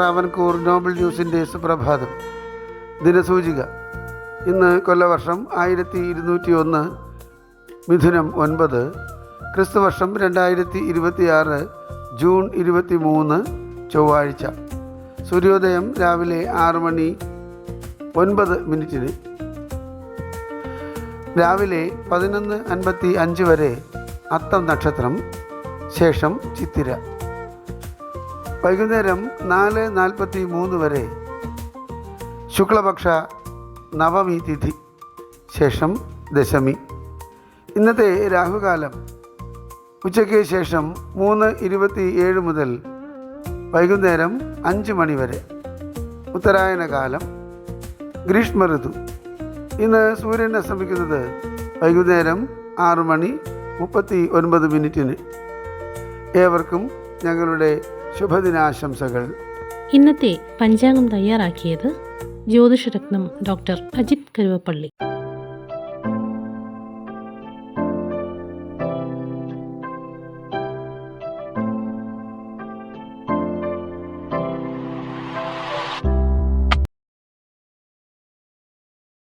Travancore Nobel ന്യൂസിൻ്റെ സുപ്രഭാതം. ദിനസൂചിക. ഇന്ന് കൊല്ലവർഷം 1201 മിഥുനം 9, ക്രിസ്തുവർഷം 2026 ജൂൺ 23 ചൊവ്വാഴ്ച. സൂര്യോദയം രാവിലെ 6:09 രാവിലെ 11:55 വരെ അത്തം നക്ഷത്രം, ശേഷം ചിത്തിര. വൈകുന്നേരം 4:43 വരെ ശുക്ലപക്ഷ നവമി തിഥി, ശേഷം ദശമി. ഇന്നത്തെ രാഹുകാലം ഉച്ചയ്ക്ക് ശേഷം 3:27 മുതൽ വൈകുന്നേരം 5 മണി വരെ. ഉത്തരായന കാലം, ഗ്രീഷ്മ ഋതു. ഇന്ന് സൂര്യൻ അസ്തമിക്കുന്നത് വൈകുന്നേരം 6:39. ഏവർക്കും ഞങ്ങളുടെ ശുഭദിനാശംസകൾ. ഇന്നത്തെ പഞ്ചാംഗം തയ്യാറാക്കിയത് ജ്യോതിഷരത്നം ഡോക്ടർ അജിത് കരുവപ്പള്ളി.